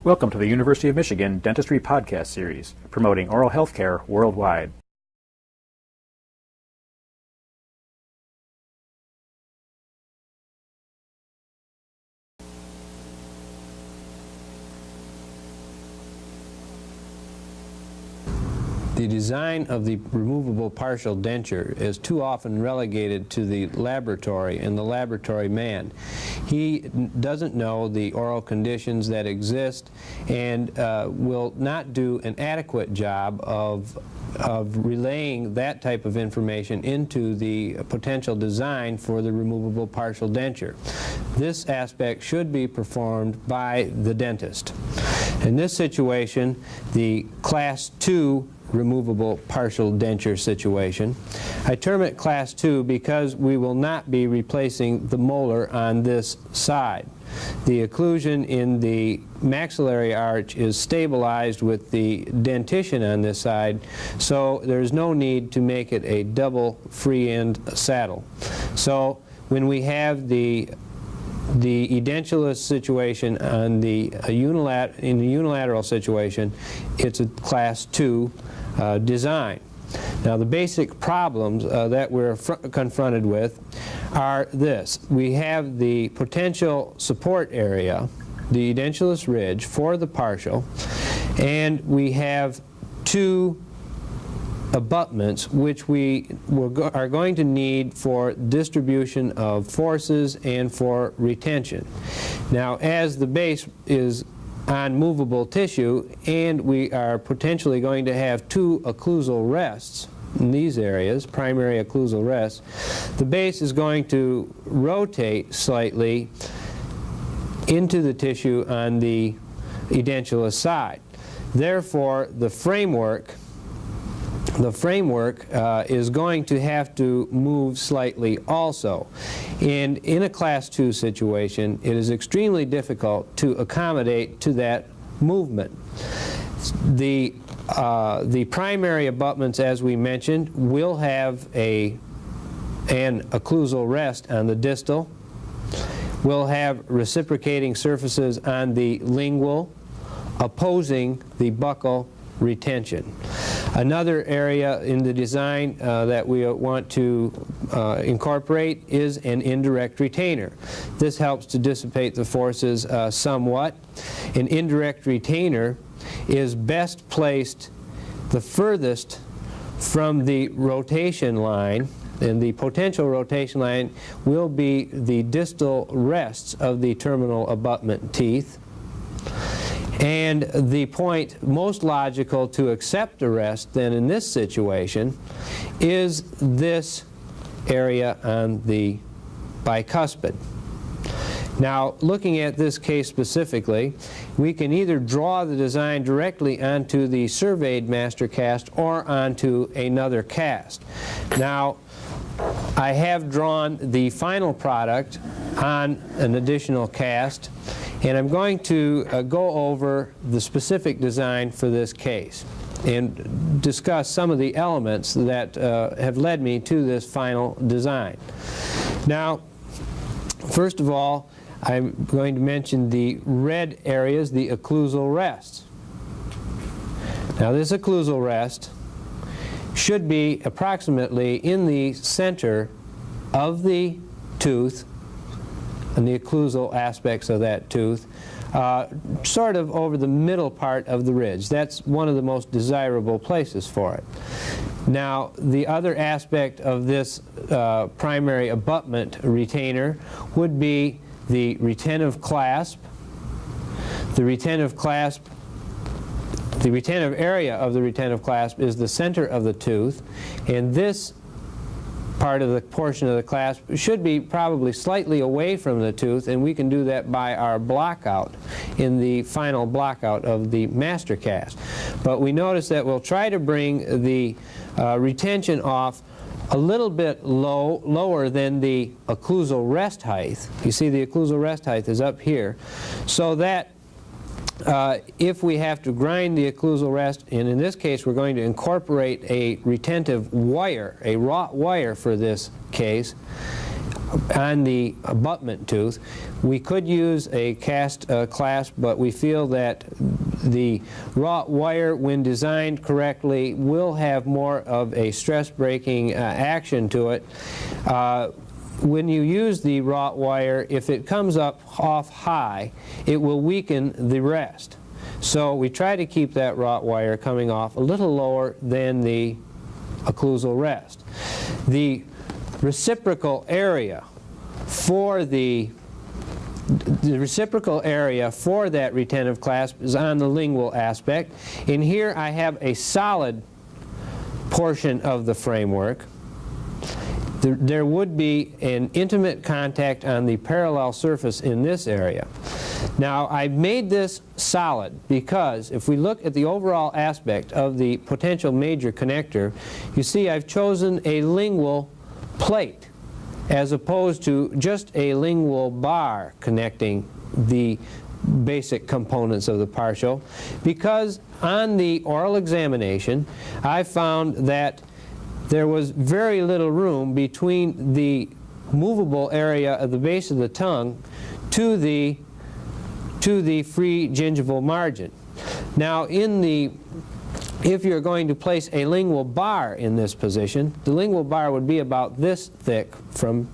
Welcome to the University of Michigan Dentistry Podcast Series, promoting oral health care worldwide. The design of the removable partial denture is too often relegated to the laboratory and the laboratory man. He doesn't know the oral conditions that exist and will not do an adequate job of relaying that type of information into the potential design for the removable partial denture. This aspect should be performed by the dentist. In this situation, the Class 2 removable partial denture situation. I term it Class 2 because we will not be replacing the molar on this side. The occlusion in the maxillary arch is stabilized with the dentition on this side, so there's no need to make it a double free end saddle. So when we have the edentulous situation on the unilateral situation, it's a Class 2 design. Now the basic problems that we're confronted with are this. We have the potential support area, the edentulous ridge for the partial, and we have two abutments which we are going to need for distribution of forces and for retention. Now as the base is on movable tissue and we are potentially going to have two occlusal rests in these areas, primary occlusal rests, the base is going to rotate slightly into the tissue on the edentulous side. Therefore, the framework is going to have to move slightly also. And in a Class 2 situation, it is extremely difficult to accommodate to that movement. The primary abutments, as we mentioned, will have an occlusal rest on the distal. We'll have reciprocating surfaces on the lingual, opposing the buccal retention. Another area in the design that we want to incorporate is an indirect retainer. This helps to dissipate the forces somewhat. An indirect retainer is best placed the furthest from the rotation line, and the potential rotation line will be the distal rests of the terminal abutment teeth. And the point most logical to accept a rest then in this situation is this area on the bicuspid. Now, looking at this case specifically, we can either draw the design directly onto the surveyed master cast or onto another cast. Now, I have drawn the final product on an additional cast, and I'm going to go over the specific design for this case and discuss some of the elements that have led me to this final design. Now, first of all, I'm going to mention the red areas, the occlusal rests. Now this occlusal rest should be approximately in the center of the tooth and the occlusal aspects of that tooth, sort of over the middle part of the ridge. That's one of the most desirable places for it. Now, the other aspect of this primary abutment retainer would be the retentive clasp. The retentive area of the retentive clasp is the center of the tooth, and this part of the portion of the clasp should be probably slightly away from the tooth, and we can do that by our blockout in the final blockout of the master cast. But we notice that we'll try to bring the retention off a little bit lower than the occlusal rest height. You see the occlusal rest height is up here, so that if we have to grind the occlusal rest, and in this case we're going to incorporate a retentive wire, a wrought wire for this case, on the abutment tooth. We could use a cast clasp, but we feel that the wrought wire, when designed correctly, will have more of a stress breaking action to it. When you use the wrought wire, if it comes up off high, it will weaken the rest. So we try to keep that wrought wire coming off a little lower than the occlusal rest. The reciprocal area for the reciprocal area for that retentive clasp is on the lingual aspect. In here I have a solid portion of the framework. There would be an intimate contact on the parallel surface in this area. Now, I've made this solid because if we look at the overall aspect of the potential major connector, you see I've chosen a lingual plate as opposed to just a lingual bar connecting the basic components of the partial, because on the oral examination I found that there was very little room between the movable area of the base of the tongue to the free gingival margin. Now, if you're going to place a lingual bar in this position, the lingual bar would be about this thick from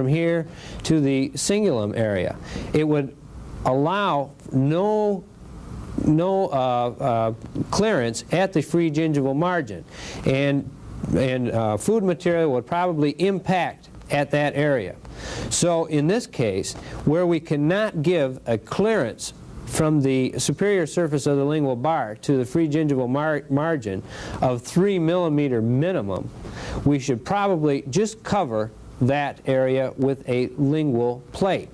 here to the cingulum area. It would allow no clearance at the free gingival margin, and food material would probably impact at that area. So in this case, where we cannot give a clearance from the superior surface of the lingual bar to the free gingival margin of 3 millimeter minimum, we should probably just cover that area with a lingual plate.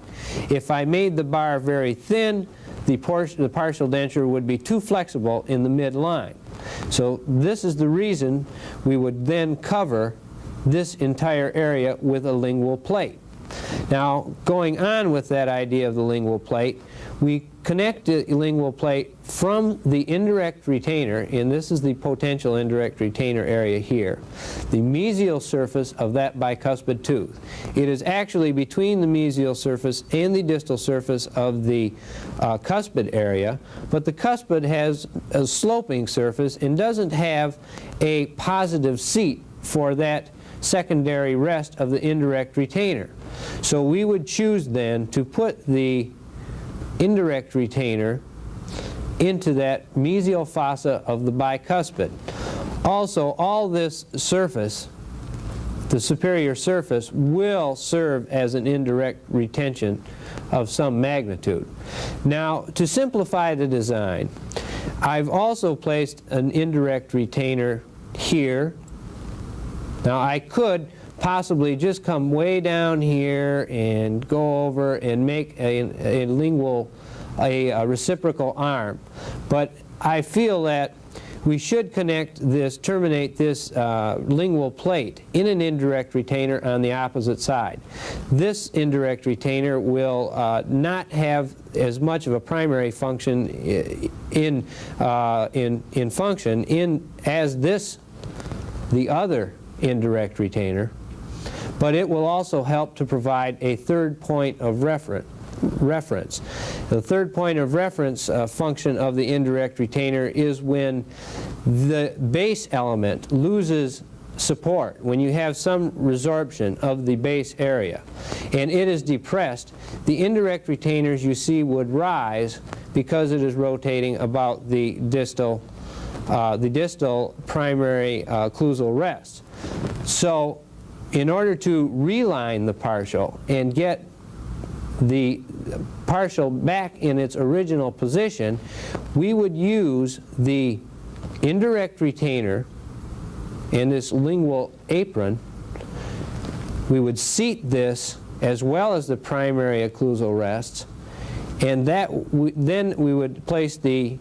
If I made the bar very thin, the partial denture would be too flexible in the midline. So this is the reason we would then cover this entire area with a lingual plate. Now, going on with that idea of the lingual plate, we connect the lingual plate from the indirect retainer, and this is the potential indirect retainer area here, the mesial surface of that bicuspid tooth. It is actually between the mesial surface and the distal surface of the cuspid area, but the cuspid has a sloping surface and doesn't have a positive seat for that secondary rest of the indirect retainer. So we would choose then to put the indirect retainer into that mesial fossa of the bicuspid. Also, all this surface, the superior surface, will serve as an indirect retention of some magnitude. Now, to simplify the design, I've also placed an indirect retainer here. Now, I could possibly just come way down here and go over and make a reciprocal arm. But I feel that we should terminate this lingual plate in an indirect retainer on the opposite side. This indirect retainer will not have as much of a primary function as the other indirect retainer, but it will also help to provide a third point of reference. The third point of reference function of the indirect retainer is when the base element loses support, when you have some resorption of the base area and it is depressed, the indirect retainers you see would rise because it is rotating about the distal primary occlusal rest. So in order to reline the partial and get the partial back in its original position, we would use the indirect retainer and this lingual apron. We would seat this as well as the primary occlusal rests, and then we would place the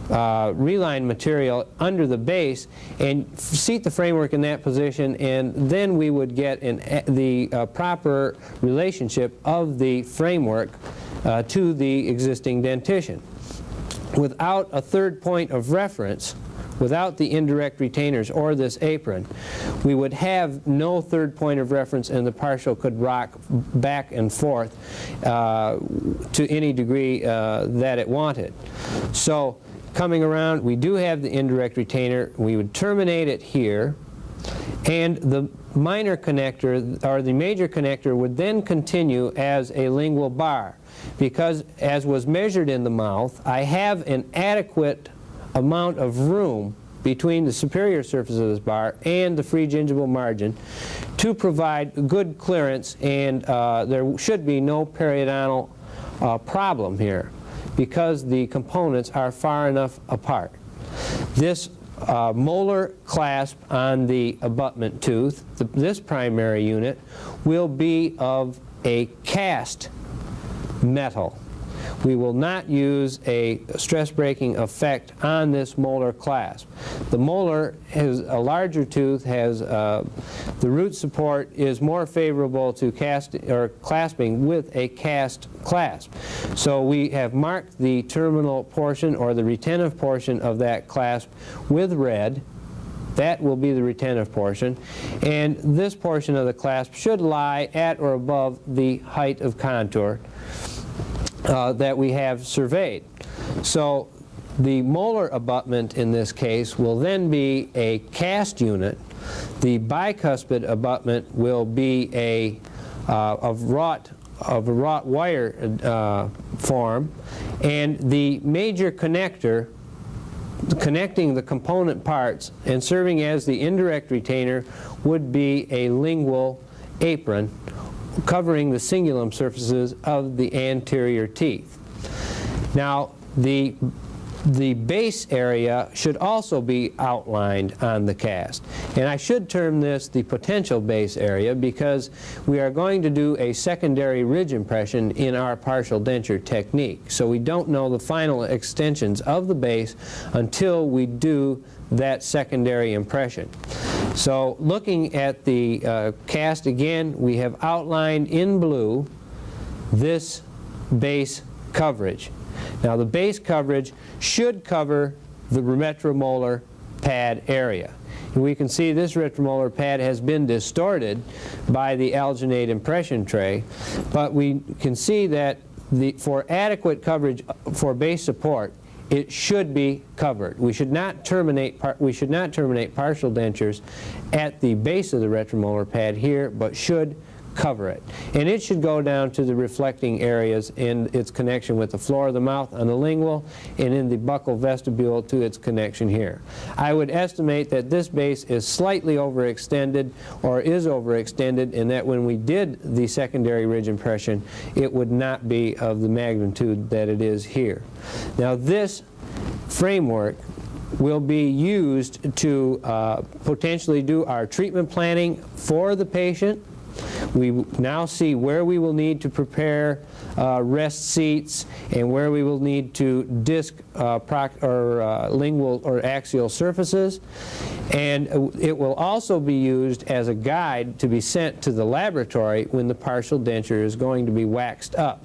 reline material under the base and seat the framework in that position, and then we would get the proper relationship of the framework to the existing dentition. Without a third point of reference, without the indirect retainers or this apron, we would have no third point of reference, and the partial could rock back and forth to any degree that it wanted. So coming around, we do have the indirect retainer. We would terminate it here, and the minor connector, or the major connector, would then continue as a lingual bar, because as was measured in the mouth, I have an adequate amount of room between the superior surface of this bar and the free gingival margin to provide good clearance, and there should be no periodontal problem here because the components are far enough apart. This molar clasp on the abutment tooth, this primary unit, will be of a cast metal. We will not use a stress breaking effect on this molar clasp. The molar is a larger tooth, has the root support is more favorable to clasping with a cast clasp. So we have marked the terminal portion or the retentive portion of that clasp with red. That will be the retentive portion, and this portion of the clasp should lie at or above the height of contour that we have surveyed. So the molar abutment in this case will then be a cast unit. The bicuspid abutment will be a wrought wire form, and the major connector connecting the component parts and serving as the indirect retainer would be a lingual apron covering the cingulum surfaces of the anterior teeth. Now, the base area should also be outlined on the cast. And I should term this the potential base area because we are going to do a secondary ridge impression in our partial denture technique. So we don't know the final extensions of the base until we do that secondary impression. So looking at the cast again, we have outlined in blue this base coverage. Now the base coverage should cover the retromolar pad area. And we can see this retromolar pad has been distorted by the alginate impression tray, but we can see that for adequate coverage for base support, it should be covered. We should not terminate partial dentures at the base of the retromolar pad here, but should cover it. And it should go down to the reflecting areas in its connection with the floor of the mouth on the lingual, and in the buccal vestibule to its connection here. I would estimate that this base is slightly overextended, or is overextended, and that when we did the secondary ridge impression, it would not be of the magnitude that it is here. Now this framework will be used to potentially do our treatment planning for the patient. We now see where we will need to prepare rest seats and where we will need to disc lingual or axial surfaces. And it will also be used as a guide to be sent to the laboratory when the partial denture is going to be waxed up.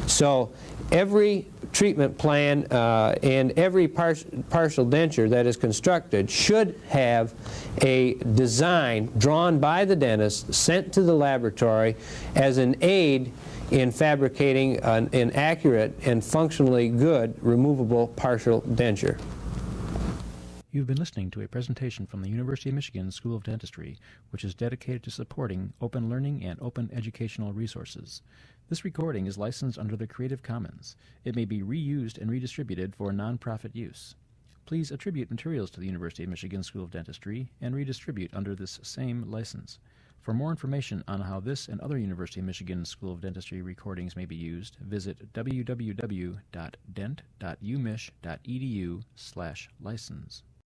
So every treatment plan and every partial denture that is constructed should have a design drawn by the dentist sent to the laboratory as an aid in fabricating an accurate and functionally good removable partial denture. You've been listening to a presentation from the University of Michigan School of Dentistry, which is dedicated to supporting open learning and open educational resources. This recording is licensed under the Creative Commons. It may be reused and redistributed for nonprofit use. Please attribute materials to the University of Michigan School of Dentistry and redistribute under this same license. For more information on how this and other University of Michigan School of Dentistry recordings may be used, visit www.dent.umich.edu/license.